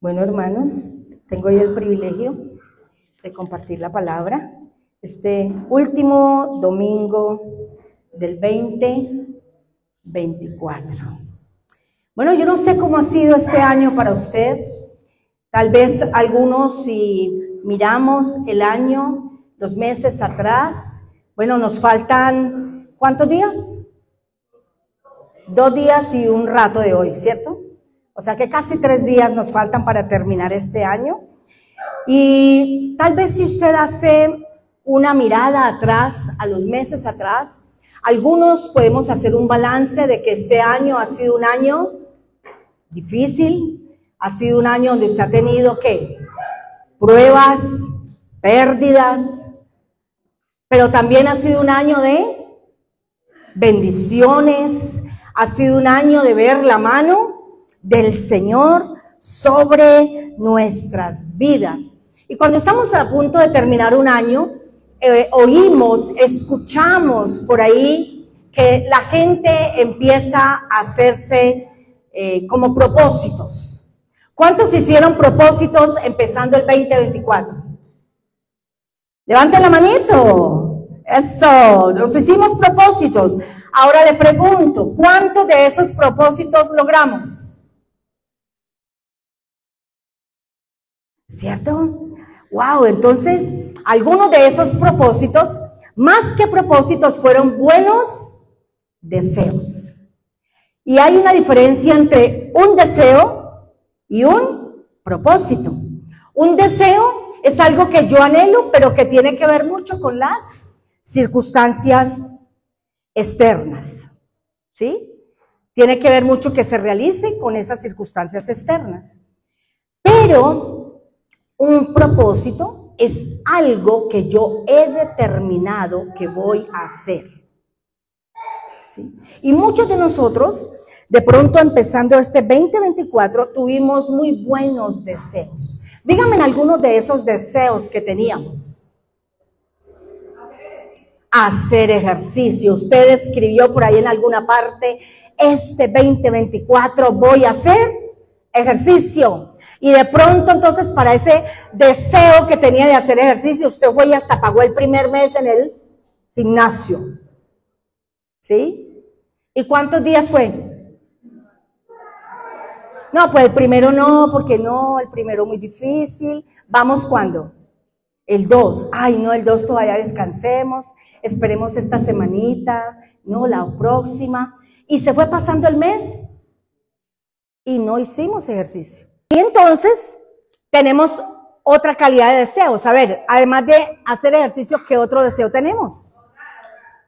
Bueno, hermanos, tengo hoy el privilegio de compartir la palabra este último domingo del 2024. Bueno, yo no sé cómo ha sido este año para usted. Tal vez algunos, si miramos el año, los meses atrás, bueno, nos faltan, ¿cuántos días? 2 días y un rato de hoy, ¿cierto? O sea que casi 3 días nos faltan para terminar este año. Y tal vez si usted hace una mirada atrás, a los meses atrás, algunos podemos hacer un balance de que este año ha sido un año difícil, ha sido un año donde usted ha tenido, ¿qué? Pruebas, pérdidas, pero también ha sido un año de bendiciones, ha sido un año de ver la mano del Señor sobre nuestras vidas. Y cuando estamos a punto de terminar un año, escuchamos por ahí que la gente empieza a hacerse como propósitos. ¿Cuántos hicieron propósitos empezando el 2024? Levanten la manito. Eso, nos hicimos propósitos. Ahora le pregunto, ¿cuántos de esos propósitos logramos? ¿Cierto? Wow, entonces, algunos de esos propósitos, más que propósitos, fueron buenos deseos. Y hay una diferencia entre un deseo y un propósito. Un deseo es algo que yo anhelo, pero que tiene que ver mucho con las circunstancias externas, ¿sí? Tiene que ver mucho que se realice con esas circunstancias externas. Pero un propósito es algo que yo he determinado que voy a hacer, ¿sí? Y muchos de nosotros, de pronto empezando este 2024, tuvimos muy buenos deseos. Díganme algunos de esos deseos que teníamos. Hacer ejercicio. Usted escribió por ahí en alguna parte, este 2024 voy a hacer ejercicio. Y de pronto entonces para ese deseo que tenía de hacer ejercicio, usted fue y hasta pagó el primer mes en el gimnasio. ¿Sí? ¿Y cuántos días fue? No, pues el primero no, porque no, el primero muy difícil. ¿Vamos cuándo? El 2. Ay, no, el 2 todavía descansemos, esperemos esta semanita, no, la próxima. Y se fue pasando el mes y no hicimos ejercicio. Y entonces tenemos otra calidad de deseos. A ver, además de hacer ejercicio, ¿qué otro deseo tenemos?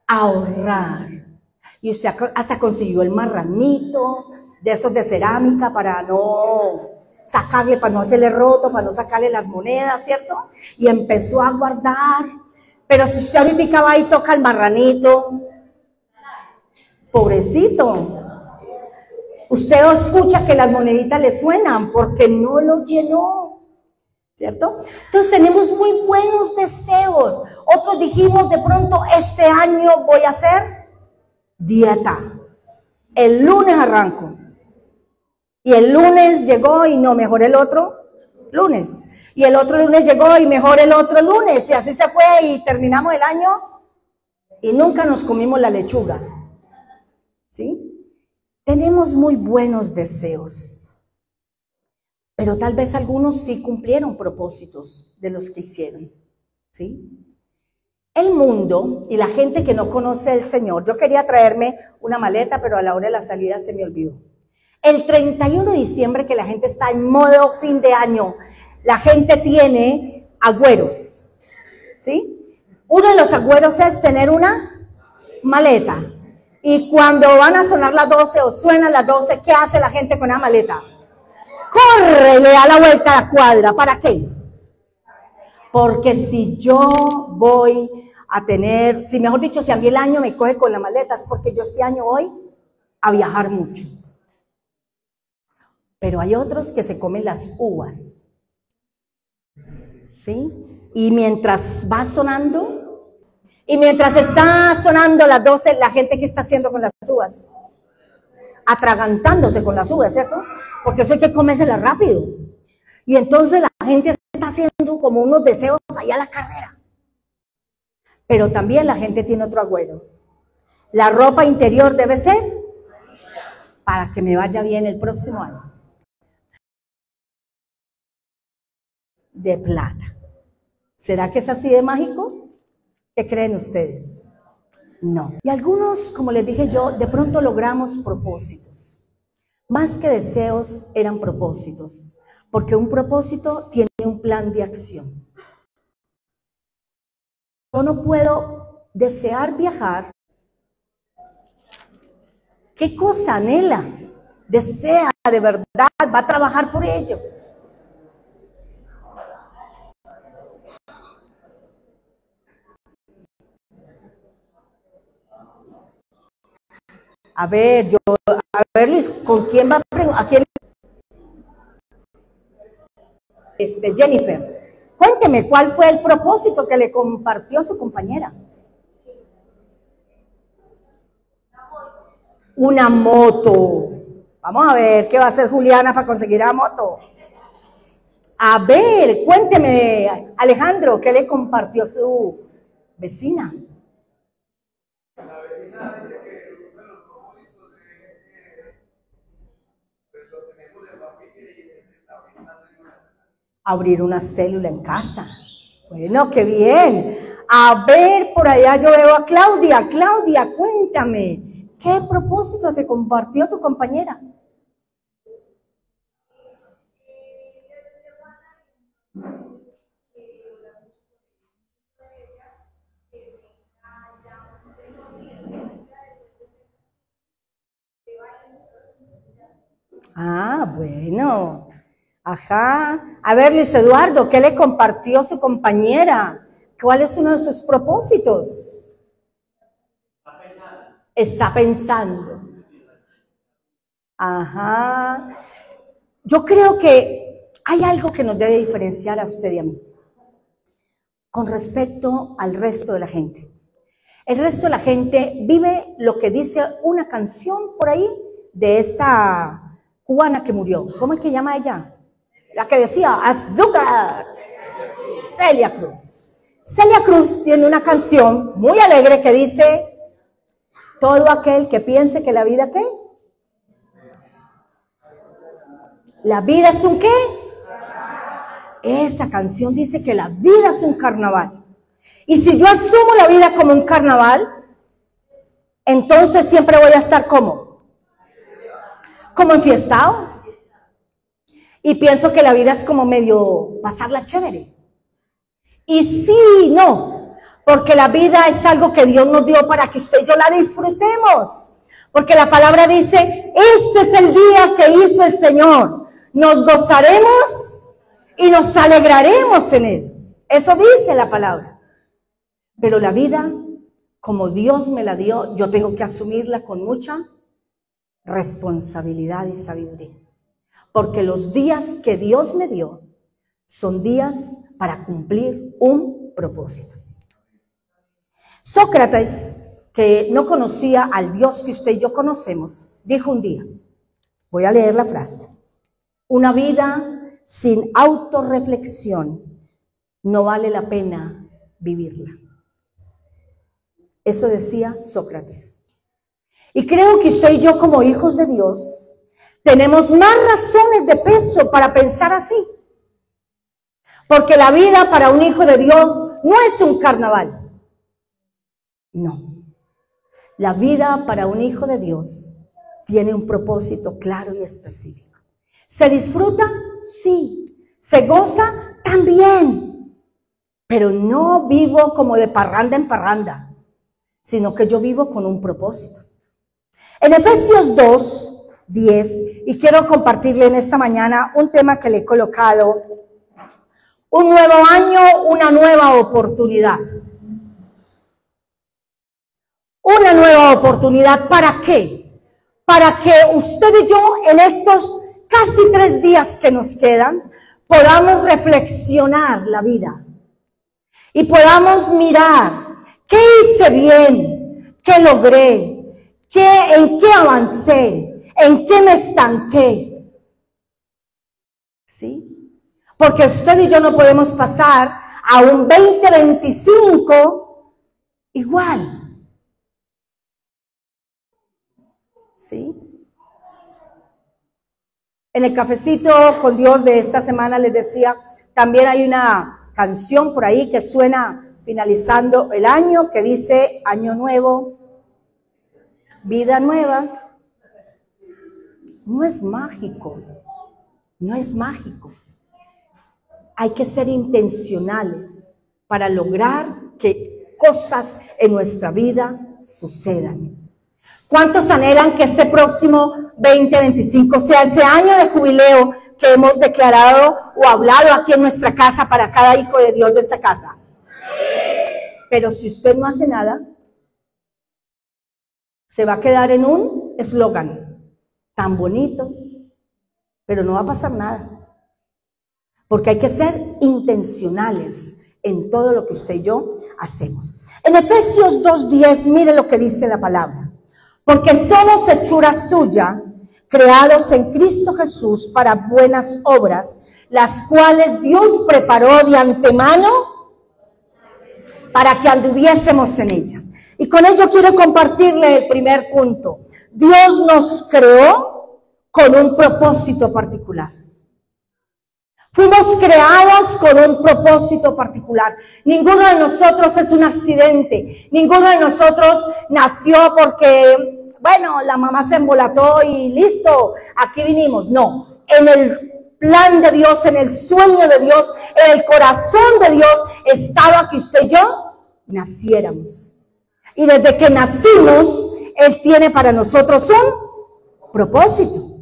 Ahorrar. Y usted hasta consiguió el marranito de esos de cerámica para no sacarle, para no hacerle roto, para no sacarle las monedas, ¿cierto? Y empezó a guardar. Pero si usted ahorita va y toca el marranito, pobrecito, usted escucha que las moneditas le suenan porque no lo llenó, ¿cierto? Entonces tenemos muy buenos deseos. Otros dijimos de pronto, este año voy a hacer dieta. El lunes arranco. Y el lunes llegó y no, mejor el otro lunes. Y el otro lunes llegó y mejor el otro lunes. Y así se fue y terminamos el año y nunca nos comimos la lechuga. ¿Sí? Tenemos muy buenos deseos, pero tal vez algunos sí cumplieron propósitos de los que hicieron, ¿sí? El mundo y la gente que no conoce al Señor, yo quería traerme una maleta, pero a la hora de la salida se me olvidó. El 31 de diciembre, que la gente está en modo fin de año, la gente tiene agüeros, ¿sí? Uno de los agüeros es tener una maleta. Y cuando van a sonar las 12 o suenan las 12, ¿qué hace la gente con la maleta? Corre, le da la vuelta a la cuadra. ¿Para qué? Porque si yo voy a tener, si mejor dicho, si a mí el año me coge con las maletas, porque yo este año voy a viajar mucho. Pero hay otros que se comen las uvas, ¿sí? Y mientras va sonando, y mientras está sonando las 12, la gente, ¿qué está haciendo con las uvas? Atragantándose con las uvas, ¿cierto? Porque eso hay que comérselas rápido. Y entonces la gente está haciendo como unos deseos allá a la carrera. Pero también la gente tiene otro agüero. La ropa interior debe ser para que me vaya bien el próximo año. De plata. ¿Será que es así de mágico? ¿Qué creen ustedes? No. Y algunos, como les dije yo, de pronto logramos propósitos. Más que deseos, eran propósitos. Porque un propósito tiene un plan de acción. Yo no puedo desear viajar. ¿Qué cosa anhela? Desea de verdad, va a trabajar por ello. A ver, Luis, ¿con quién va a preguntar? ¿A quién? Jennifer, cuénteme, ¿cuál fue el propósito que le compartió su compañera? Una moto. Vamos a ver, ¿qué va a hacer Juliana para conseguir la moto? A ver, cuénteme, Alejandro, ¿qué le compartió su vecina? La vecina dice que uno de los propósitos pues lo tenemos de familia y es abrir una célula. Abrir una célula en casa. Bueno, qué bien. A ver, por allá yo veo a Claudia. Claudia, cuéntame, ¿qué propósito te compartió tu compañera? Ah, bueno. Ajá. A ver, Luis Eduardo, ¿qué le compartió su compañera? ¿Cuál es uno de sus propósitos? Está pensando. Ajá. Yo creo que hay algo que nos debe diferenciar a usted y a mí con respecto al resto de la gente. El resto de la gente vive lo que dice una canción por ahí de esta cubana que murió. ¿Cómo es que llama ella? La que decía, azúcar. Celia Cruz. Celia Cruz tiene una canción muy alegre que dice, todo aquel que piense que la vida, ¿qué? ¿La vida es un qué? Esa canción dice que la vida es un carnaval. Y si yo asumo la vida como un carnaval, entonces siempre voy a estar como enfiestado. Y pienso que la vida es como medio pasarla chévere. Y sí, no, porque la vida es algo que Dios nos dio para que usted y yo la disfrutemos. Porque la palabra dice, este es el día que hizo el Señor. Nos gozaremos y nos alegraremos en él. Eso dice la palabra. Pero la vida, como Dios me la dio, yo tengo que asumirla con mucha responsabilidad y sabiduría. Porque los días que Dios me dio son días para cumplir un propósito. Sócrates, que no conocía al Dios que usted y yo conocemos, dijo un día, voy a leer la frase, una vida sin autorreflexión no vale la pena vivirla. Eso decía Sócrates. Y creo que usted y yo como hijos de Dios tenemos más razones de peso para pensar así. Porque la vida para un hijo de Dios no es un carnaval. No. La vida para un hijo de Dios tiene un propósito claro y específico. ¿Se disfruta? Sí. ¿Se goza? También. Pero no vivo como de parranda en parranda, sino que yo vivo con un propósito. En Efesios 2:10, y quiero compartirle en esta mañana un tema que le he colocado, un nuevo año, una nueva oportunidad. Una nueva oportunidad, ¿para qué? Para que usted y yo en estos casi 3 días que nos quedan, podamos reflexionar la vida y podamos mirar qué hice bien, qué logré, en qué avancé, en qué me estanqué. ¿Sí? Porque usted y yo no podemos pasar a un 2025 igual. ¿Sí? En el cafecito con Dios de esta semana les decía, también hay una canción por ahí que suena finalizando el año, que dice año nuevo, vida nueva. No es mágico, no es mágico. Hay que ser intencionales para lograr que cosas en nuestra vida sucedan. ¿Cuántos anhelan que este próximo 2025 sea ese año de jubileo que hemos declarado o hablado aquí en nuestra casa para cada hijo de Dios de esta casa? Pero si usted no hace nada, se va a quedar en un eslogan tan bonito, pero no va a pasar nada. Porque hay que ser intencionales en todo lo que usted y yo hacemos. En Efesios 2:10, mire lo que dice la palabra. Porque somos hechura suya, creados en Cristo Jesús para buenas obras, las cuales Dios preparó de antemano para que anduviésemos en ella. Y con ello quiero compartirle el primer punto. Dios nos creó con un propósito particular. Fuimos creados con un propósito particular. Ninguno de nosotros es un accidente. Ninguno de nosotros nació porque, bueno, la mamá se embolató y listo, aquí vinimos. No, en el plan de Dios, en el sueño de Dios, en el corazón de Dios, estaba que usted y yo naciéramos. Y desde que nacimos, Él tiene para nosotros un propósito.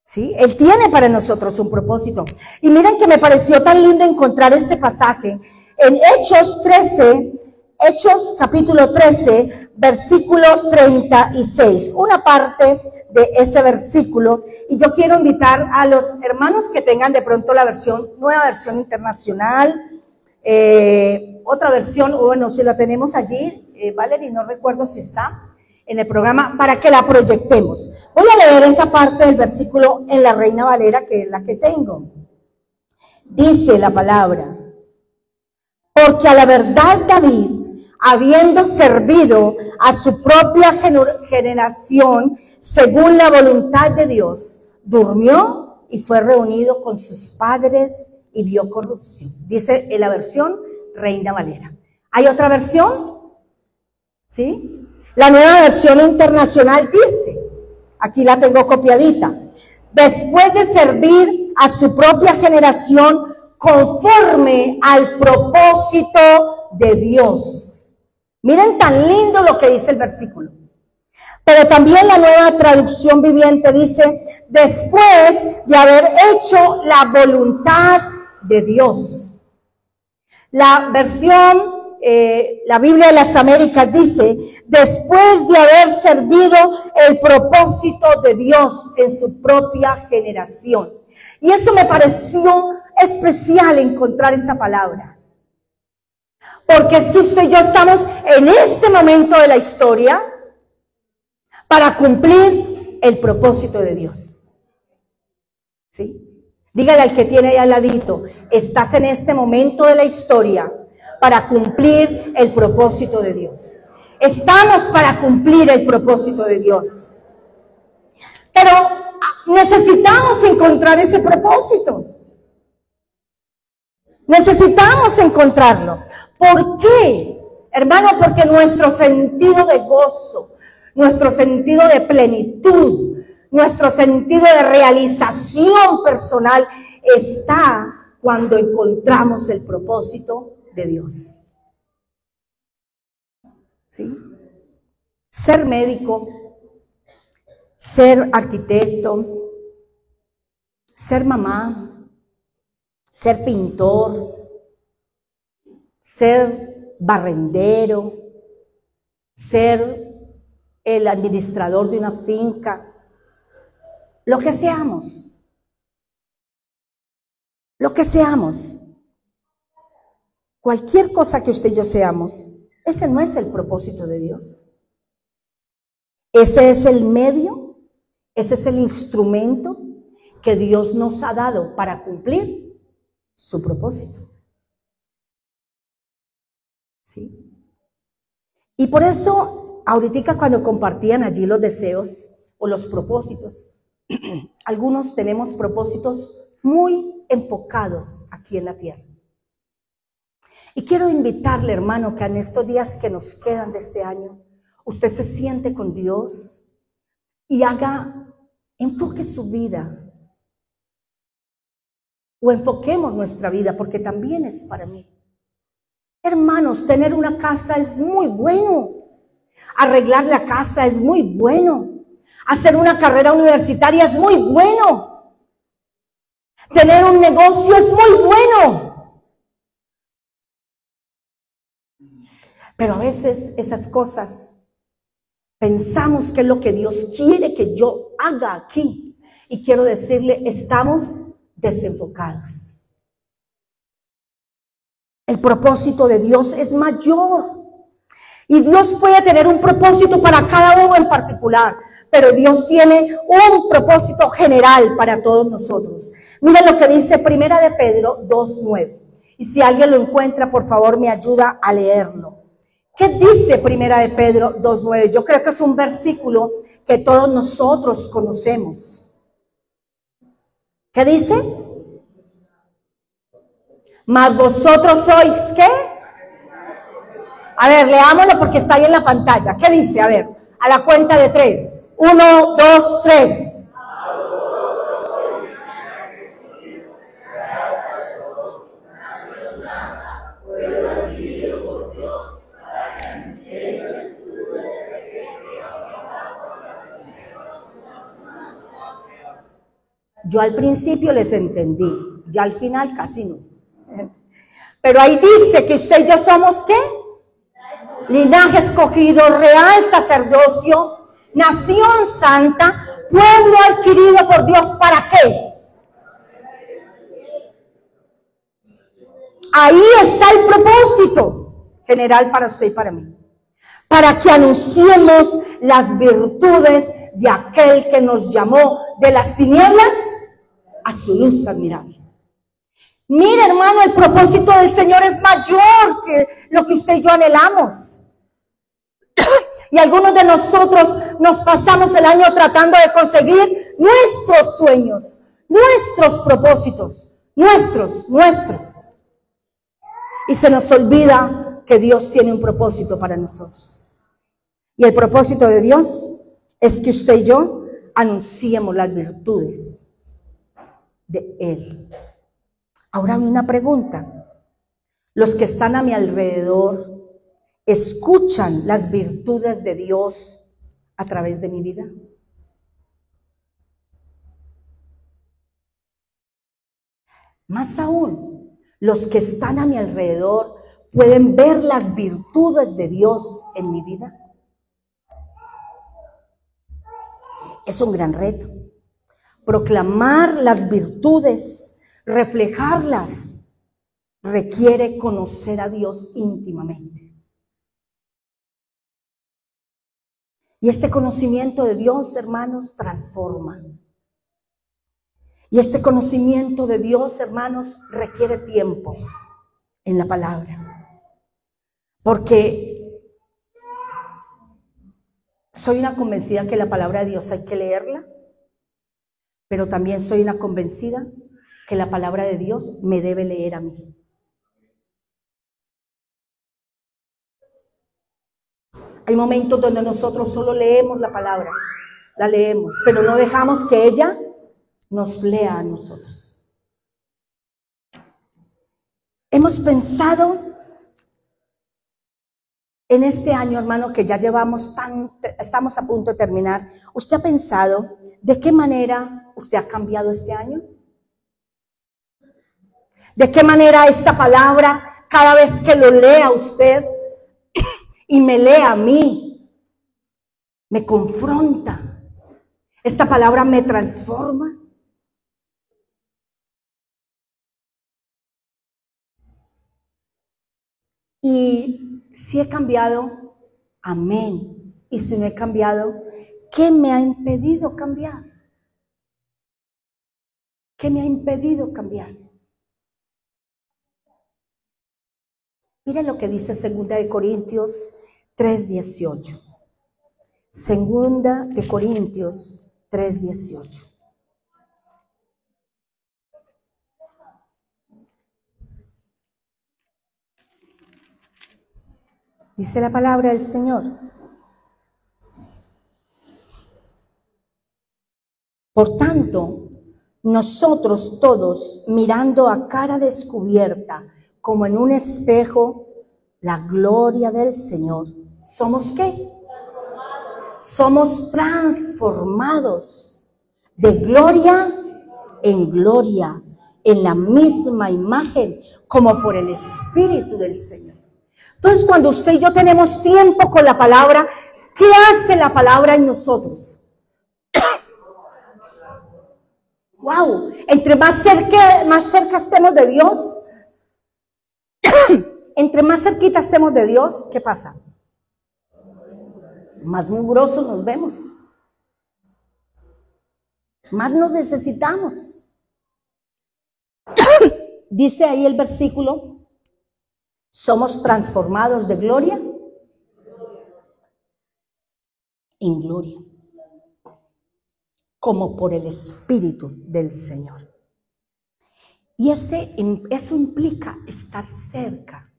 ¿Sí? Él tiene para nosotros un propósito. Y miren que me pareció tan lindo encontrar este pasaje en Hechos 13, Hechos capítulo 13, versículo 36. Una parte de ese versículo. Y yo quiero invitar a los hermanos que tengan de pronto la nueva versión internacional, otra versión, bueno, si la tenemos allí, Valerie, no recuerdo si está en el programa, para que la proyectemos. Voy a leer esa parte del versículo en la Reina Valera, que es la que tengo. Dice la palabra: porque a la verdad David, habiendo servido a su propia generación, según la voluntad de Dios, durmió y fue reunido con sus padres y vio corrupción. Dice en la versión Reina Valera. ¿Hay otra versión? ¿Sí? La nueva versión internacional dice, aquí la tengo copiadita, después de servir a su propia generación conforme al propósito de Dios. Miren tan lindo lo que dice el versículo. Pero también la nueva traducción viviente dice, después de haber hecho la voluntad de Dios. La versión la Biblia de las Américas dice, después de haber servido el propósito de Dios en su propia generación. Y eso me pareció especial encontrar esa palabra. Porque es que usted y yo estamos en este momento de la historia para cumplir el propósito de Dios. ¿Sí? Dígale al que tiene ahí al ladito, estás en este momento de la historia para cumplir el propósito de Dios. Estamos para cumplir el propósito de Dios. Pero necesitamos encontrar ese propósito. Necesitamos encontrarlo. ¿Por qué? Hermano, porque nuestro sentido de gozo, nuestro sentido de plenitud, nuestro sentido de realización personal está cuando encontramos el propósito de Dios. ¿Sí? Ser médico, ser arquitecto, ser mamá, ser pintor, ser barrendero, ser el administrador de una finca, lo que seamos, cualquier cosa que usted y yo seamos, ese no es el propósito de Dios. Ese es el medio, ese es el instrumento que Dios nos ha dado para cumplir su propósito. ¿Sí? Y por eso, ahorita cuando compartían allí los deseos o los propósitos, algunos tenemos propósitos muy enfocados aquí en la tierra. Y quiero invitarle, hermano, que en estos días que nos quedan de este año, usted se siente con Dios y enfoque su vida. O enfoquemos nuestra vida, porque también es para mí. Hermanos, tener una casa es muy bueno. Arreglar la casa es muy bueno. Hacer una carrera universitaria es muy bueno. Tener un negocio es muy bueno. Pero a veces esas cosas pensamos que es lo que Dios quiere que yo haga aquí. Y quiero decirle, estamos desenfocados. El propósito de Dios es mayor. Y Dios puede tener un propósito para cada uno en particular, pero Dios tiene un propósito general para todos nosotros. Miren lo que dice Primera de Pedro 2:9. Y si alguien lo encuentra, por favor, me ayuda a leerlo. ¿Qué dice Primera de Pedro 2:9? Yo creo que es un versículo que todos nosotros conocemos. ¿Qué dice? Mas vosotros sois, ¿qué? A ver, leámoslo porque está ahí en la pantalla. ¿Qué dice? A ver, a la cuenta de 3. 1, 2, 3. Yo al principio les entendí, ya al final casi no. Pero ahí dice que usted y yo somos, ¿qué? Linaje escogido, real sacerdocio, nación santa, pueblo adquirido por Dios, ¿para qué? Ahí está el propósito general para usted y para mí. Para que anunciemos las virtudes de aquel que nos llamó de las tinieblas a su luz admirable. Mira, hermano, el propósito del Señor es mayor que lo que usted y yo anhelamos. Y algunos de nosotros nos pasamos el año tratando de conseguir nuestros sueños, nuestros propósitos, nuestros. Y se nos olvida que Dios tiene un propósito para nosotros. Y el propósito de Dios es que usted y yo anunciemos las virtudes de Él. Ahora hay una pregunta. Los que están a mi alrededor, ¿escuchan las virtudes de Dios a través de mi vida? Más aún, los que están a mi alrededor, ¿pueden ver las virtudes de Dios en mi vida? Es un gran reto. Proclamar las virtudes, reflejarlas, requiere conocer a Dios íntimamente. Y este conocimiento de Dios, hermanos, transforma. Y este conocimiento de Dios, hermanos, requiere tiempo en la palabra. Porque soy una convencida que la palabra de Dios hay que leerla, pero también soy una convencida que la palabra de Dios me debe leer a mí. Hay momentos donde nosotros solo leemos la palabra, la leemos, pero no dejamos que ella nos lea a nosotros. Hemos pensado en este año, hermano, que ya estamos a punto de terminar. ¿Usted ha pensado de qué manera usted ha cambiado este año? ¿De qué manera esta palabra, cada vez que lo lea usted y me lee a mí, me confronta? ¿Esta palabra me transforma? Y si he cambiado, amén. Y si no he cambiado, ¿qué me ha impedido cambiar? ¿Qué me ha impedido cambiar? Mire lo que dice 2 Corintios 3:18. 2 Corintios 3:18. Dice la palabra del Señor: por tanto, nosotros todos, mirando a cara descubierta, como en un espejo, la gloria del Señor, ¿somos qué? Somos transformados de gloria en gloria, en la misma imagen, como por el Espíritu del Señor. Entonces, cuando usted y yo tenemos tiempo con la palabra, ¿qué hace la palabra en nosotros? ¡Wow! Entre más cerca estemos de Dios, entre más cerquita estemos de Dios, ¿qué pasa? Más mugrosos nos vemos. Más nos necesitamos. Dice ahí el versículo: somos transformados de gloria en gloria, como por el Espíritu del Señor. Y eso implica estar cerca.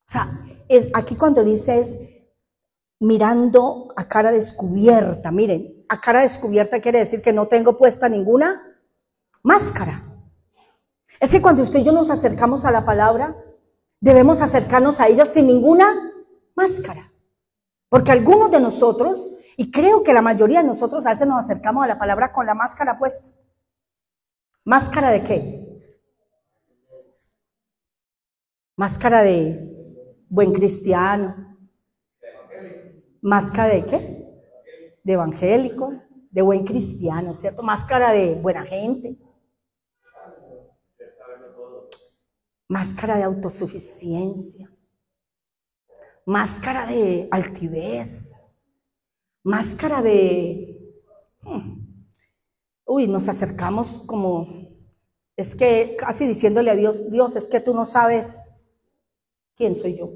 O sea, aquí cuando dice es mirando a cara descubierta. Miren, a cara descubierta quiere decir que no tengo puesta ninguna máscara. Es que cuando usted y yo nos acercamos a la palabra, debemos acercarnos a ella sin ninguna máscara. Porque algunos de nosotros, y creo que la mayoría de nosotros, a veces nos acercamos a la palabra con la máscara puesta. ¿Máscara de qué? Máscara de buen cristiano. ¿Máscara de qué? De evangélico, de buen cristiano, ¿cierto? Máscara de buena gente. Máscara de autosuficiencia. Máscara de altivez. Máscara de... nos acercamos como... Es que casi diciéndole a Dios, Dios, es que tú no sabes quién soy yo.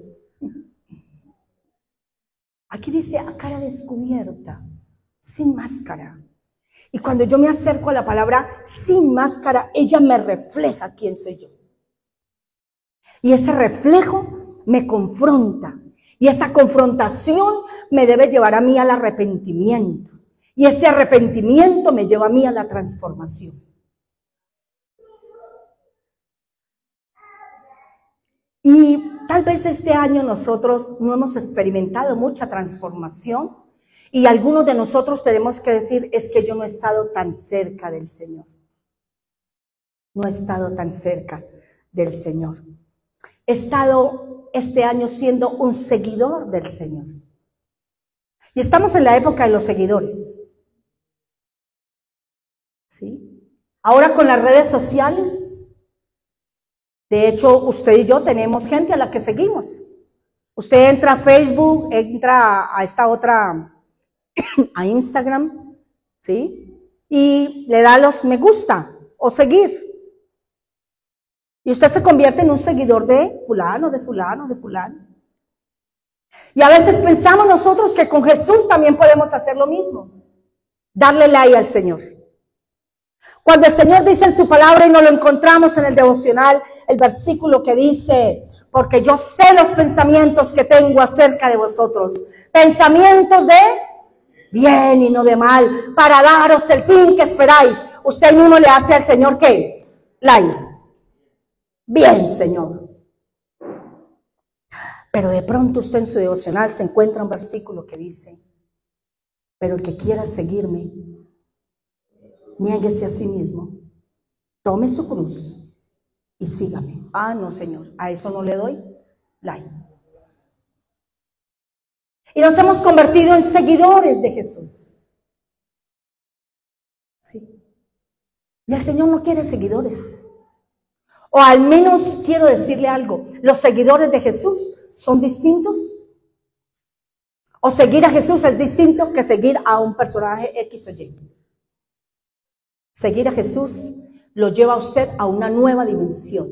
Aquí dice a cara descubierta, sin máscara. Y cuando yo me acerco a la palabra sin máscara, ella me refleja quién soy yo. Y ese reflejo me confronta. Y esa confrontación me debe llevar a mí al arrepentimiento. Y ese arrepentimiento me lleva a mí a la transformación. Y tal vez este año nosotros no hemos experimentado mucha transformación y algunos de nosotros tenemos que decir, es que yo no he estado tan cerca del Señor. No he estado tan cerca del Señor. He estado este año siendo un seguidor del Señor. Y estamos en la época de los seguidores. ¿Sí? Ahora con las redes sociales, de hecho, usted y yo tenemos gente a la que seguimos. Usted entra a Facebook, entra a esta otra, a Instagram, ¿sí? Y le da los me gusta o seguir. Y usted se convierte en un seguidor de fulano, de fulano, de fulano. Y a veces pensamos nosotros que con Jesús también podemos hacer lo mismo. Darle like al Señor. Cuando el Señor dice en su palabra, y nos lo encontramos en el devocional, el versículo que dice, porque yo sé los pensamientos que tengo acerca de vosotros, pensamientos de bien y no de mal, para daros el fin que esperáis. Usted mismo le hace al Señor, ¿qué? Like. Bien, Señor. Pero de pronto usted en su devocional se encuentra un versículo que dice, pero el que quiera seguirme, niéguese a sí mismo, tome su cruz y sígame. Ah, no, Señor, a eso no le doy like. Y nos hemos convertido en seguidores de Jesús. ¿Sí? Y el Señor no quiere seguidores. O al menos quiero decirle algo, los seguidores de Jesús son distintos. O seguir a Jesús es distinto que seguir a un personaje X o Y. Seguir a Jesús lo lleva a usted a una nueva dimensión.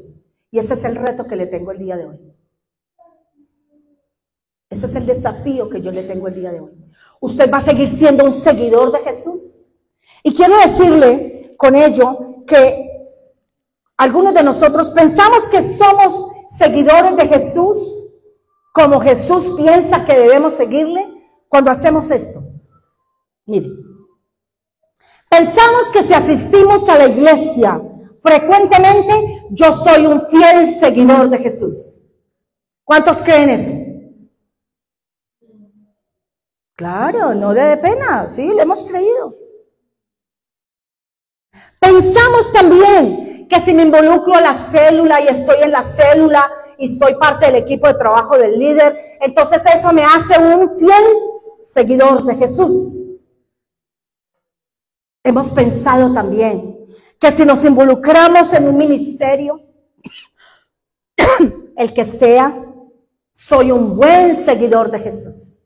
Y ese es el reto que le tengo el día de hoy. Ese es el desafío que yo le tengo el día de hoy. Usted va a seguir siendo un seguidor de Jesús. Y quiero decirle con ello que algunos de nosotros pensamos que somos seguidores de Jesús como Jesús piensa que debemos seguirle cuando hacemos esto. Mire, pensamos que si asistimos a la iglesia frecuentemente, yo soy un fiel seguidor de Jesús. ¿Cuántos creen eso? Claro, no dé pena, sí, lo hemos creído. Pensamos también que si me involucro a la célula y estoy en la célula y soy parte del equipo de trabajo del líder, entonces eso me hace un fiel seguidor de Jesús. Hemos pensado también que si nos involucramos en un ministerio, el que sea, soy un buen seguidor de Jesús.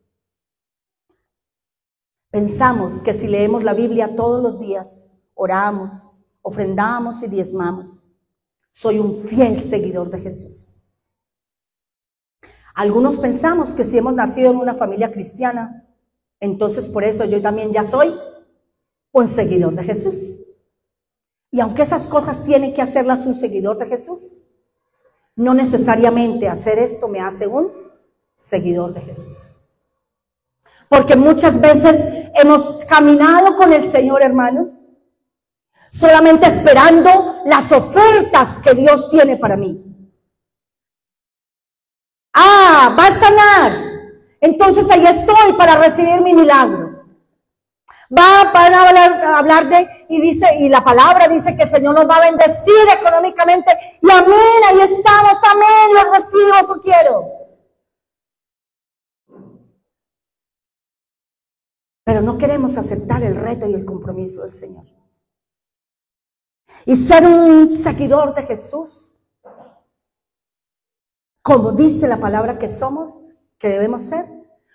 Pensamos que si leemos la Biblia todos los días, oramos, ofrendamos y diezmamos, soy un fiel seguidor de Jesús. Algunos pensamos que si hemos nacido en una familia cristiana, entonces por eso yo también ya soy un seguidor de Jesús. Y aunque esas cosas tienen que hacerlas un seguidor de Jesús, no necesariamente hacer esto me hace un seguidor de Jesús. Porque muchas veces hemos caminado con el Señor, hermanos, solamente esperando las ofertas que Dios tiene para mí. Ah, va a sanar. Entonces ahí estoy para recibir mi milagro. Van a hablar de, y la palabra dice que el Señor nos va a bendecir económicamente. Y amén, ahí estamos, amén, lo recibo, eso quiero. Pero no queremos aceptar el reto y el compromiso del Señor. Y ser un seguidor de Jesús, como dice la palabra que somos, que debemos ser,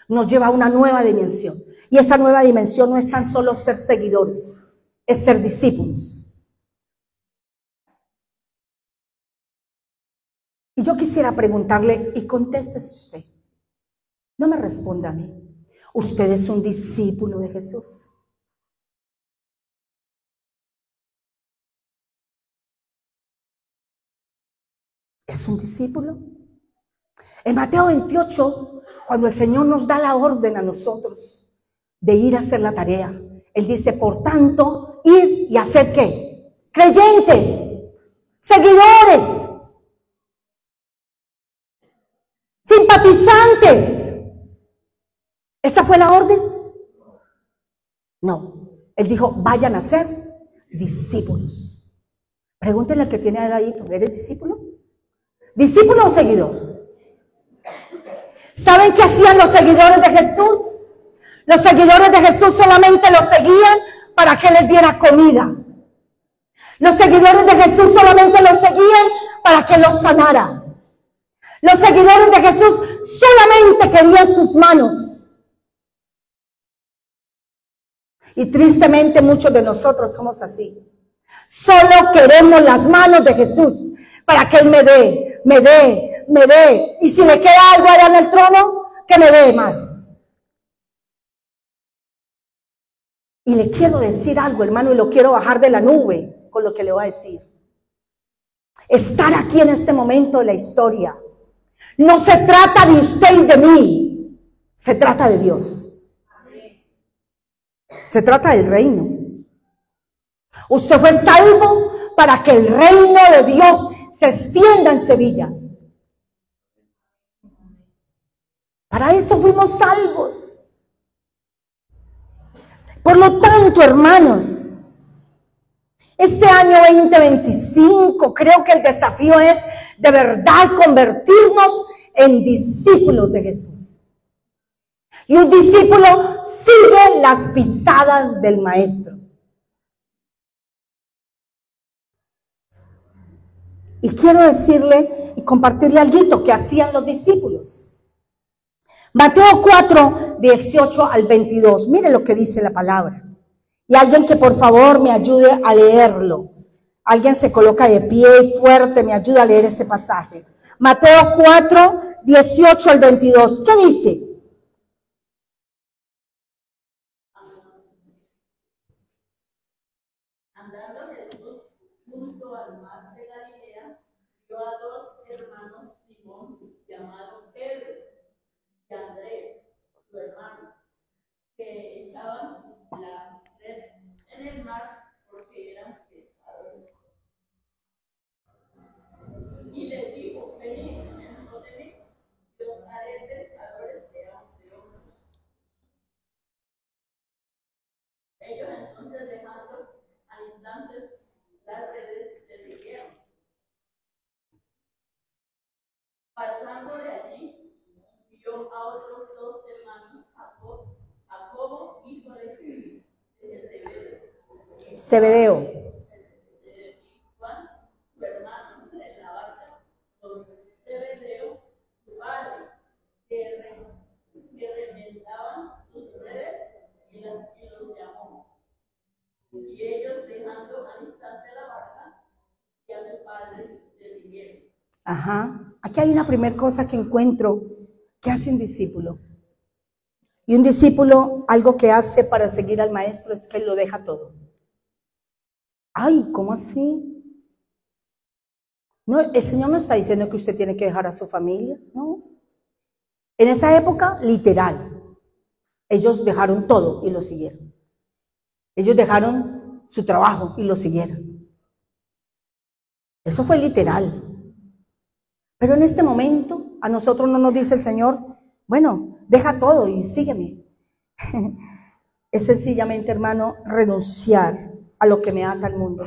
nos lleva a una nueva dimensión. Y esa nueva dimensión no es tan solo ser seguidores, es ser discípulos. Y yo quisiera preguntarle, y contéstese usted, no me responda a mí. ¿Usted es un discípulo de Jesús? ¿Es un discípulo? En Mateo 28, cuando el Señor nos da la orden a nosotros de ir a hacer la tarea, Él dice, por tanto, ir y hacer ¿qué? Creyentes, seguidores, simpatizantes. ¿Esta fue la orden? No. Él dijo, vayan a ser discípulos. Pregúntenle al que tiene ahí, ¿eres discípulo? ¿Discípulo o seguidor? ¿Saben qué hacían los seguidores de Jesús? Los seguidores de Jesús solamente los seguían para que les diera comida. Los seguidores de Jesús solamente los seguían para que los sanara. Los seguidores de Jesús solamente querían sus manos. Y tristemente muchos de nosotros somos así. Solo queremos las manos de Jesús para que Él me dé. Y si le queda algo allá en el trono, que me dé más. Y le quiero decir algo, hermano, y lo quiero bajar de la nube con lo que le voy a decir. Estar aquí en este momento de la historia no se trata de usted y de mí, se trata de Dios. Se trata del reino. Usted fue salvo para que el reino de Dios se extienda en Sevilla. Para eso fuimos salvos. Por lo tanto, hermanos, este año 2025 creo que el desafío es de verdad convertirnos en discípulos de Jesús. Y un discípulo sigue las pisadas del maestro. Y quiero decirle y compartirle algo que hacían los discípulos. Mateo 4, 18 al 22. Mire lo que dice la palabra. Y alguien que por favor me ayude a leerlo. Alguien se coloca de pie fuerte, me ayuda a leer ese pasaje. Mateo 4, 18 al 22. ¿Qué dice? Andando Jesús junto al mar de Galilea, vio a dos hermanos Simón, llamados Pedro, y Andrés, su hermano, que echaban la red en el mar porque eran pescadores. Y les dijo: venid en pos de mí, y os haré pescadores de hombres. Ellos entonces, dejando al instante las redes, le siguieron. Pasando de allí, vio a otros dos hermanos, Jacobo, hijo de Zebedeo. y Juan, su hermano, en la barca con Zebedeo, su padre, que reventaban sus redes, y los llamó. Y ellos, dejando al instante la barca y a su padre, le siguieron. Ajá. Aquí hay una primera cosa que encuentro que hace un discípulo. Y un discípulo, algo que hace para seguir al maestro es que lo deja todo. Ay, ¿cómo así? No, el Señor no está diciendo que usted tiene que dejar a su familia, no. En esa época, literal, ellos dejaron todo y lo siguieron. Ellos dejaron su trabajo y lo siguieron. Eso fue literal. Pero en este momento, a nosotros no nos dice el Señor, bueno, deja todo y sígueme. Es sencillamente, hermano, renunciar a lo que me ata al mundo.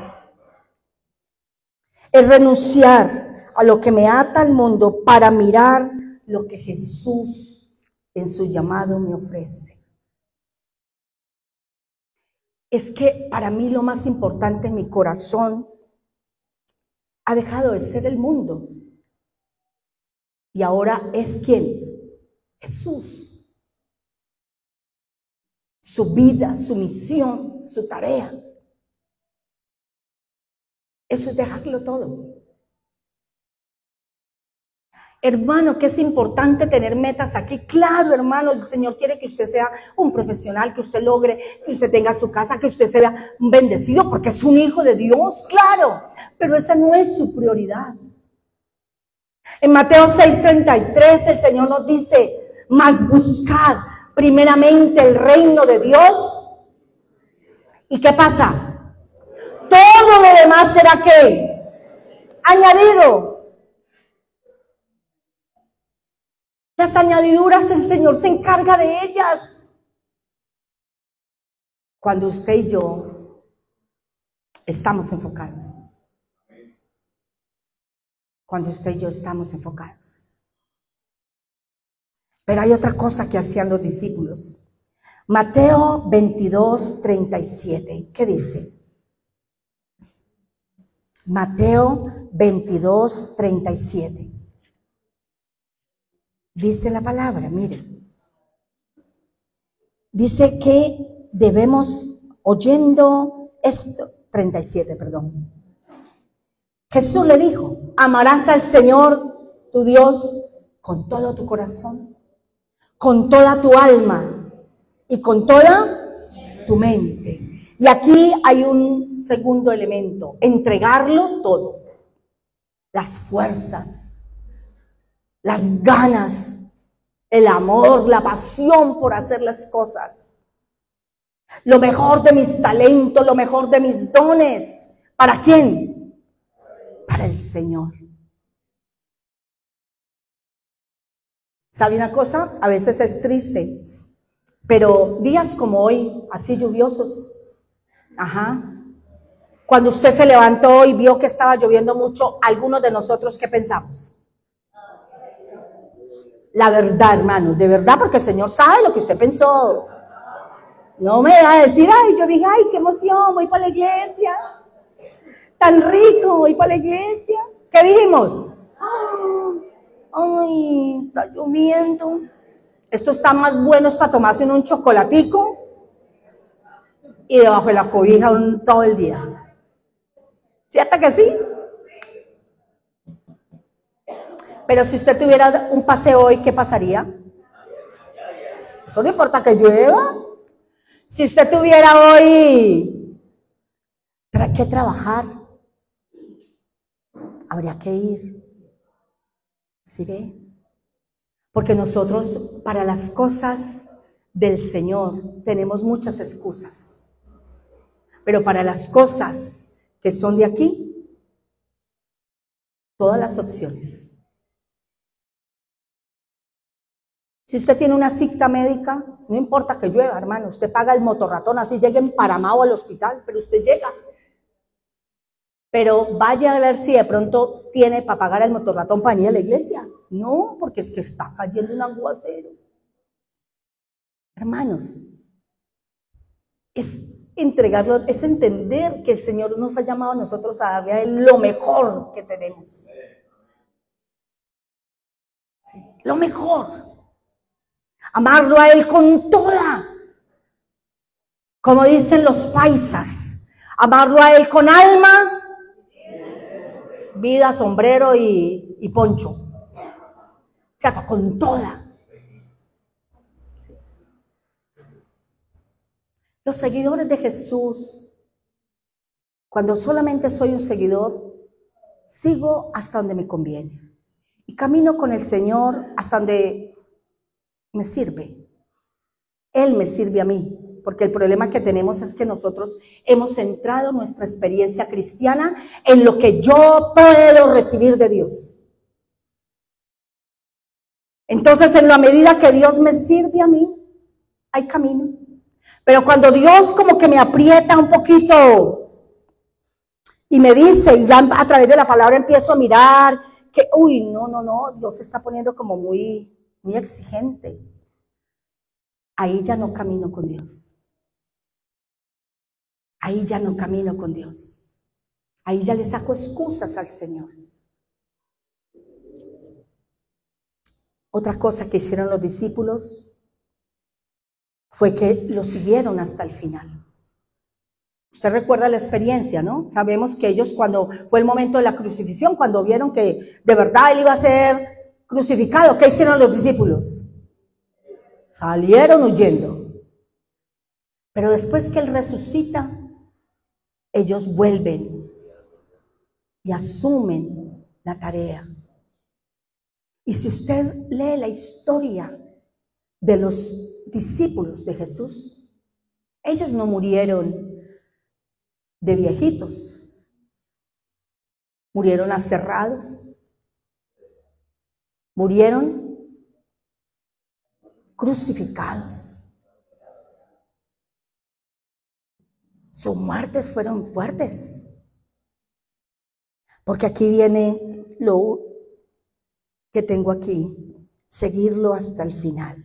Es renunciar a lo que me ata al mundo para mirar lo que Jesús en su llamado me ofrece. Es que para mí lo más importante en mi corazón ha dejado de ser el mundo. Y ahora es ¿quién? Jesús. Su vida, su misión, su tarea. Eso es dejarlo todo. Hermano, que es importante tener metas aquí. Claro, hermano, el Señor quiere que usted sea un profesional, que usted logre, que usted tenga su casa, que usted sea un bendecido, porque es un hijo de Dios, claro. Pero esa no es su prioridad. En Mateo 6:33 el Señor nos dice, mas buscad primeramente el reino de Dios. ¿Y qué pasa? Todo lo demás será ¿qué? Añadido. Las añadiduras el Señor se encarga de ellas. Cuando usted y yo estamos enfocados. Cuando usted y yo estamos enfocados. Pero hay otra cosa que hacían los discípulos. Mateo 22:37. ¿Qué dice? Mateo 22:37. Dice la palabra, miren. Dice que debemos, oyendo esto, 37, perdón. Jesús le dijo, amarás al Señor tu Dios con todo tu corazón, con toda tu alma y con toda tu mente. Y aquí hay un segundo elemento, entregarlo todo. Las fuerzas, las ganas, el amor, la pasión por hacer las cosas. Lo mejor de mis talentos, lo mejor de mis dones. ¿Para quién? Para el Señor. ¿Sabe una cosa? A veces es triste, pero días como hoy, así lluviosos, cuando usted se levantó y vio que estaba lloviendo mucho, algunos de nosotros, ¿qué pensamos? La verdad, hermano, de verdad, porque el Señor sabe lo que usted pensó. No me va a decir, ay, yo dije, ay, qué emoción, voy para la iglesia. Tan rico, voy para la iglesia. ¿Qué dijimos? Ay, está lloviendo. Esto está más bueno, es para tomarse un chocolatico y debajo de la cobija todo el día. ¿Cierto que sí? Pero si usted tuviera un paseo hoy, ¿qué pasaría? Eso no importa que llueva. Si usted tuviera hoy que trabajar, habría que ir. ¿Sí ve? Porque nosotros, para las cosas del Señor, tenemos muchas excusas. Pero para las cosas que son de aquí, todas las opciones. Si usted tiene una cita médica, no importa que llueva, hermano, usted paga el motorratón, así llegue emparamado al hospital, pero usted llega. Pero vaya a ver si de pronto tiene para pagar el motorratón para ir a la iglesia. No, porque es que está cayendo un aguacero. Hermanos, es entregarlo, es entender que el Señor nos ha llamado a nosotros a darle a Él lo mejor que tenemos. Sí, lo mejor. Amarlo a Él con toda, como dicen los paisas, amarlo a Él con alma, vida, sombrero y poncho. O sea, con toda. Sí. Los seguidores de Jesús, cuando solamente soy un seguidor, sigo hasta donde me conviene. Y camino con el Señor hasta donde me sirve. Él me sirve a mí, porque el problema que tenemos es que nosotros hemos centrado nuestra experiencia cristiana en lo que yo puedo recibir de Dios. Entonces, en la medida que Dios me sirve a mí, hay camino. Pero cuando Dios como que me aprieta un poquito y me dice, y ya a través de la palabra empiezo a mirar que, no, Dios se está poniendo como muy exigente. Ahí ya no camino con Dios. Ahí ya no camino con Dios. Ahí ya le saco excusas al Señor. Otra cosa que hicieron los discípulos fue que lo siguieron hasta el final. Usted recuerda la experiencia, ¿no? Sabemos que ellos, cuando fue el momento de la crucifixión, cuando vieron que de verdad Él iba a ser crucificado, ¿qué hicieron los discípulos? Salieron huyendo. Pero después que Él resucita, ellos vuelven y asumen la tarea. Y si usted lee la historia de los discípulos de Jesús, ellos no murieron de viejitos, murieron aserrados, murieron crucificados. Sus muertes fueron fuertes. Porque aquí viene lo que tengo aquí, seguirlo hasta el final.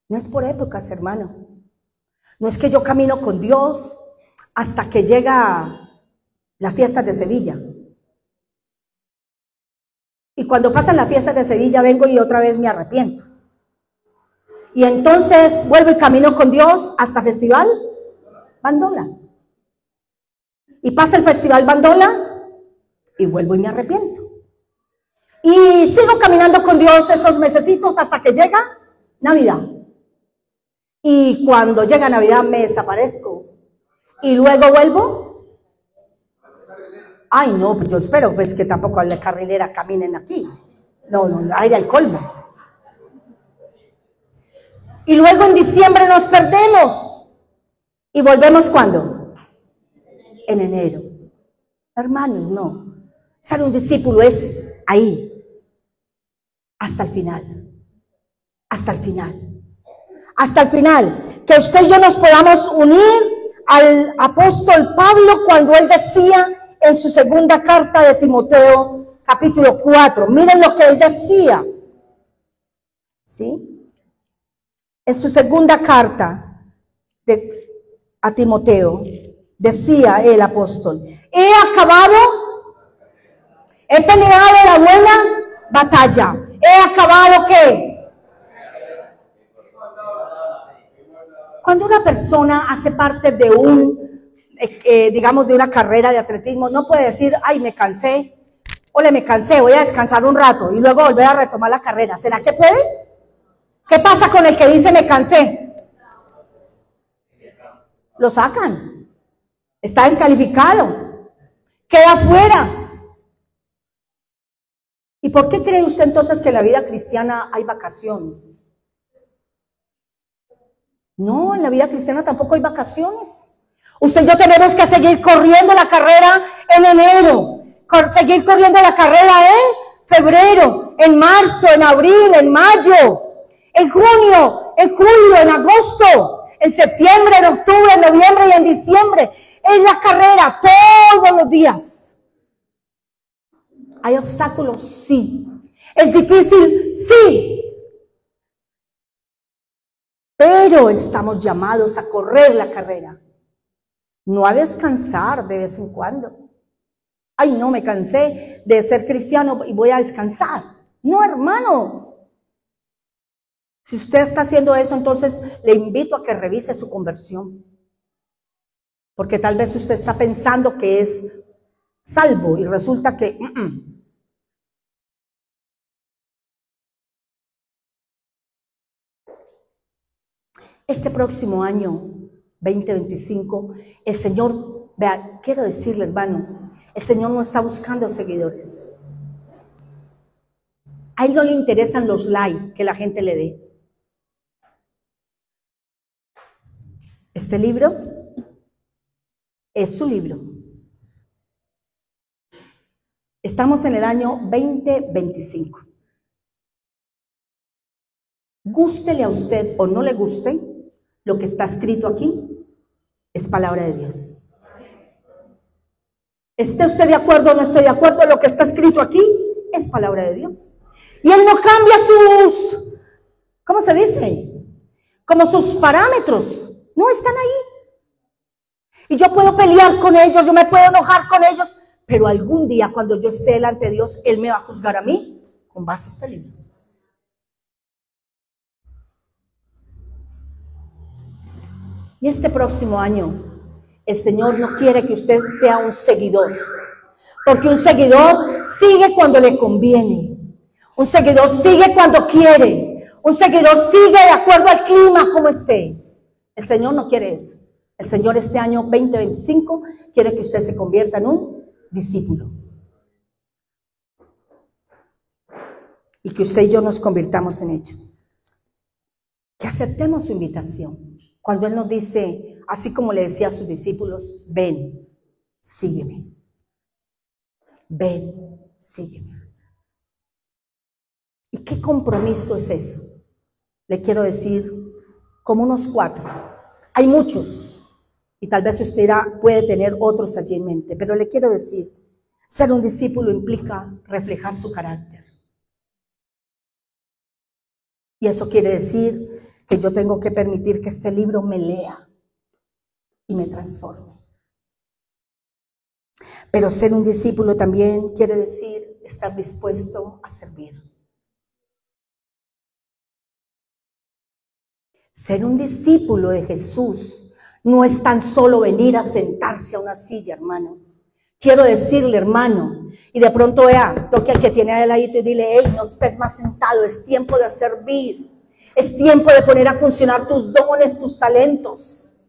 No es por épocas, hermano. No es que yo camino con Dios hasta que llega las fiestas de Sevilla. Y cuando pasan las fiestas de Sevilla vengo y otra vez me arrepiento. Y entonces vuelvo y camino con Dios hasta Festival Bandola. Y pasa el Festival Bandola y vuelvo y me arrepiento. Y sigo caminando con Dios esos mesecitos hasta que llega Navidad. Y cuando llega Navidad me desaparezco. Y luego vuelvo. Ay, no, pues yo espero pues que tampoco la carrilera caminen aquí. No, aire al colmo. Y luego en diciembre nos perdemos. ¿Y volvemos cuándo? En enero. Hermanos, no. Ser un discípulo es ahí. Hasta el final. Hasta el final. Hasta el final. Que usted y yo nos podamos unir al apóstol Pablo cuando él decía en su segunda carta de Timoteo, capítulo 4. Miren lo que él decía. ¿Sí? En su segunda carta a Timoteo, decía el apóstol: he peleado la buena batalla. He acabado, ¿qué? Cuando una persona hace parte de digamos, de una carrera de atletismo, no puede decir, ay, me cansé, ole, me cansé, voy a descansar un rato y luego volver a retomar la carrera. ¿Será que puede? ¿Qué pasa con el que dice me cansé? Lo sacan. Está descalificado. Queda fuera. ¿Y por qué cree usted entonces que en la vida cristiana hay vacaciones? No, en la vida cristiana tampoco hay vacaciones. Usted y yo tenemos que seguir corriendo la carrera en enero, seguir corriendo la carrera en febrero, en marzo, en abril, en mayo, en junio, en julio, en agosto, en septiembre, en octubre, en noviembre y en diciembre. En la carrera todos los días. ¿Hay obstáculos? Sí. ¿Es difícil? Sí. Pero estamos llamados a correr la carrera, no a descansar de vez en cuando. Ay, no, me cansé de ser cristiano y voy a descansar. No, hermanos. Si usted está haciendo eso, entonces le invito a que revise su conversión. Porque tal vez usted está pensando que es salvo y resulta que... Este próximo año, 2025, el Señor, vea, quiero decirle, hermano, el Señor no está buscando seguidores. A Él no le interesan los likes que la gente le dé. Este libro es su libro. Estamos en el año 2025. Gústele a usted o no le guste, lo que está escrito aquí es palabra de Dios. ¿Esté usted de acuerdo o no esté de acuerdo? Lo que está escrito aquí es palabra de Dios. Y Él no cambia sus, ¿cómo se dice? Como sus parámetros. No están ahí. Y yo puedo pelear con ellos, yo me puedo enojar con ellos, pero algún día cuando yo esté delante de Dios, Él me va a juzgar a mí con base a este libro. Y este próximo año, el Señor no quiere que usted sea un seguidor, porque un seguidor sigue cuando le conviene, un seguidor sigue cuando quiere, un seguidor sigue de acuerdo al clima como esté. El Señor no quiere eso. El Señor este año 2025 quiere que usted se convierta en un discípulo. Y que usted y yo nos convirtamos en ello. Que aceptemos su invitación. Cuando Él nos dice, así como le decía a sus discípulos, ven, sígueme. Ven, sígueme. ¿Y qué compromiso es eso? Le quiero decir, como unos 4. Hay muchos, y tal vez usted puede tener otros allí en mente, pero le quiero decir, ser un discípulo implica reflejar su carácter. Y eso quiere decir que yo tengo que permitir que este libro me lea y me transforme. Pero ser un discípulo también quiere decir estar dispuesto a servir. Ser un discípulo de Jesús no es tan solo venir a sentarse a una silla, hermano. Quiero decirle, hermano, y de pronto vea, toque al que tiene al ladito y dile, hey, no estés más sentado, es tiempo de servir. Es tiempo de poner a funcionar tus dones, tus talentos.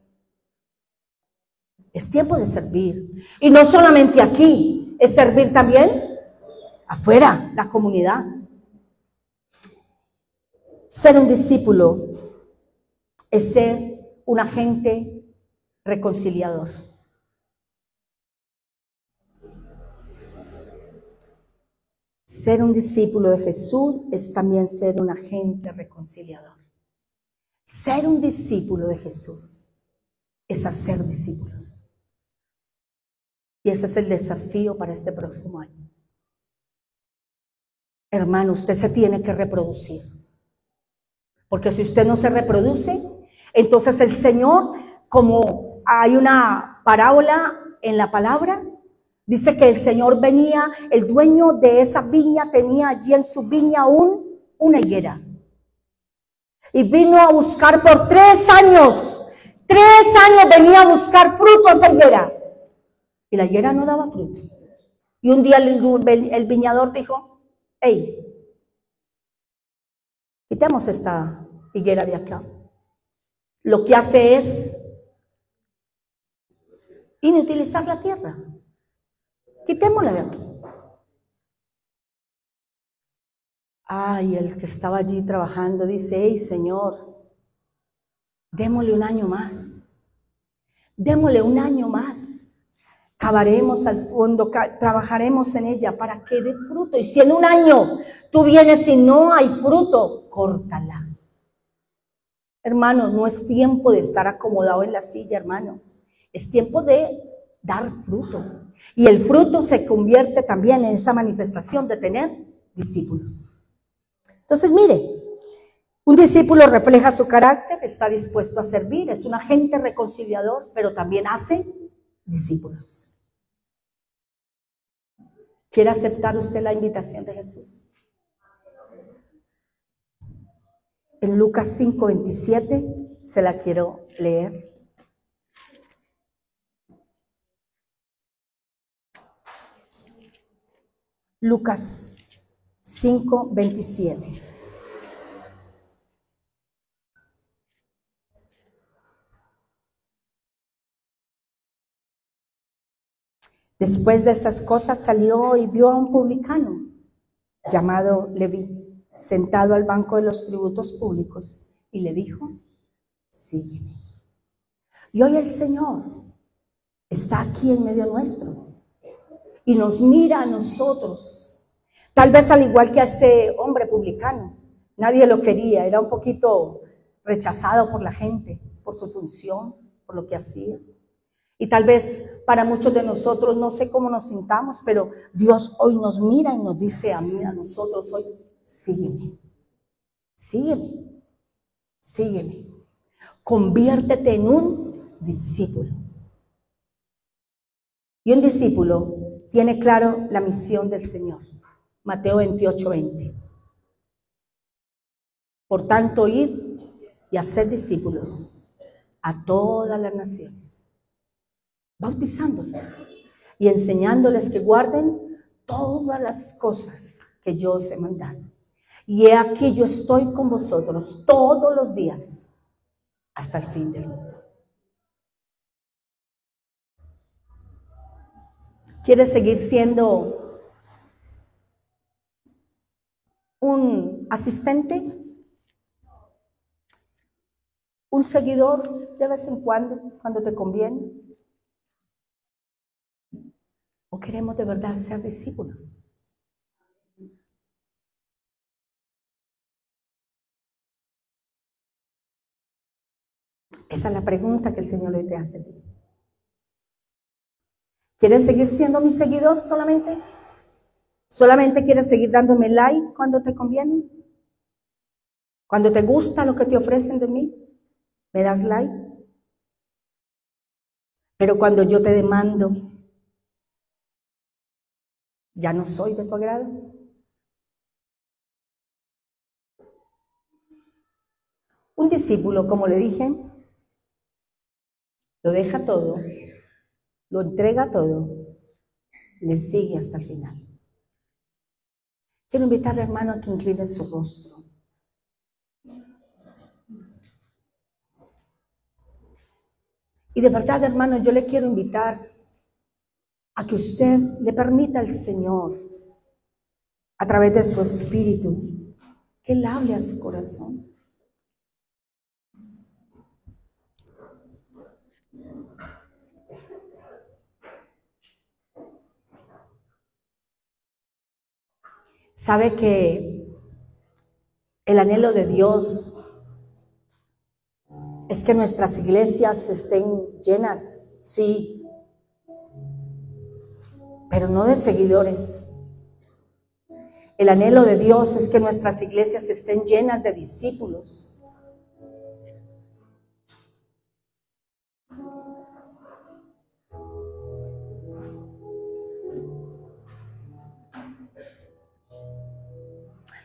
Es tiempo de servir. Y no solamente aquí, es servir también afuera, la comunidad. Ser un discípulo es ser un agente reconciliador. Ser un discípulo de Jesús es también ser un agente reconciliador. Ser un discípulo de Jesús es hacer discípulos. Y ese es el desafío para este próximo año. Hermano, usted se tiene que reproducir. Porque si usted no se reproduce, entonces el Señor, como hay una parábola en la palabra, dice que el Señor venía, el dueño de esa viña tenía allí en su viña una higuera. Y vino a buscar por 3 años. 3 años venía a buscar fruto a esa higuera. Y la higuera no daba fruto. Y un día el viñador dijo, hey, quitemos esta higuera de acá. Lo que hace es inutilizar la tierra. Quitémosla de aquí. Ay, el que estaba allí trabajando dice, hey, Señor, démosle un año más. Démosle un año más. Cavaremos al fondo, trabajaremos en ella para que dé fruto. Y si en un año tú vienes y no hay fruto, córtala. Hermano, no es tiempo de estar acomodado en la silla, hermano. Es tiempo de dar fruto. Y el fruto se convierte también en esa manifestación de tener discípulos. Entonces, mire, un discípulo refleja su carácter, está dispuesto a servir, es un agente reconciliador, pero también hace discípulos. ¿Quiere aceptar usted la invitación de Jesús? En Lucas 5:27 se la quiero leer. Lucas 5:27. Después de estas cosas salió y vio a un publicano llamado Leví, sentado al banco de los tributos públicos, y le dijo, sígueme. Y hoy el Señor está aquí en medio nuestro y nos mira a nosotros, tal vez al igual que a este hombre publicano. Nadie lo quería, era un poquito rechazado por la gente, por su función, por lo que hacía. Y tal vez para muchos de nosotros, no sé cómo nos sintamos, pero Dios hoy nos mira y nos dice a mí, a nosotros hoy, sígueme, sígueme, sígueme. Conviértete en un discípulo. Y un discípulo tiene claro la misión del Señor. Mateo 28:20. Por tanto, id y haced discípulos a todas las naciones, bautizándolos y enseñándoles que guarden todas las cosas que yo os he mandado. Y he aquí yo estoy con vosotros todos los días hasta el fin del mundo. ¿Quieres seguir siendo un asistente? ¿Un seguidor de vez en cuando te conviene? ¿O queremos de verdad ser discípulos? Esa es la pregunta que el Señor hoy te hace. ¿Quieres seguir siendo mi seguidor solamente? ¿Solamente quieres seguir dándome like cuando te conviene? Cuando te gusta lo que te ofrecen de mí, ¿me das like? Pero cuando yo te demando, ¿ya no soy de tu agrado? Un discípulo, como le dije, lo deja todo, lo entrega todo, le sigue hasta el final. Quiero invitarle, hermano, a que incline su rostro. Y de verdad, hermano, yo le quiero invitar a que usted le permita al Señor, a través de su espíritu, que Él hable a su corazón. Sabe que el anhelo de Dios es que nuestras iglesias estén llenas, sí, pero no de seguidores. El anhelo de Dios es que nuestras iglesias estén llenas de discípulos.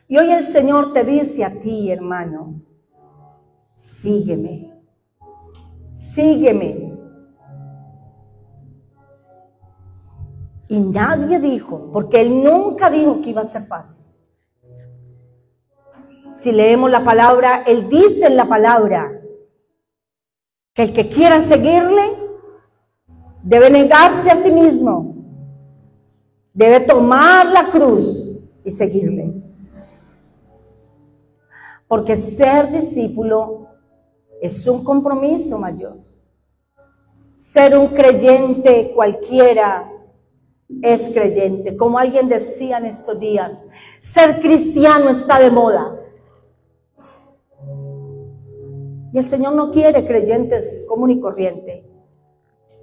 Y hoy el Señor te dice a ti, hermano, sígueme, sígueme. Y nadie dijo, porque Él nunca dijo que iba a ser fácil. Si leemos la palabra, Él dice en la palabra que el que quiera seguirle debe negarse a sí mismo, debe tomar la cruz y seguirle. Porque ser discípulo es un compromiso mayor. Ser un creyente cualquiera es creyente. Como alguien decía en estos días, ser cristiano está de moda. Y el Señor no quiere creyentes común y corriente.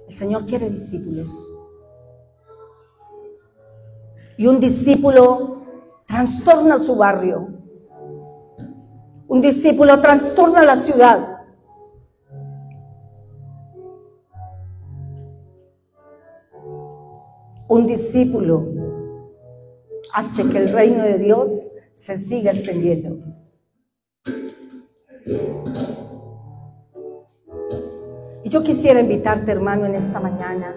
El Señor quiere discípulos. Y un discípulo trastorna su barrio. Un discípulo trastorna la ciudad. Un discípulo hace que el reino de Dios se siga extendiendo. Y yo quisiera invitarte, hermano, en esta mañana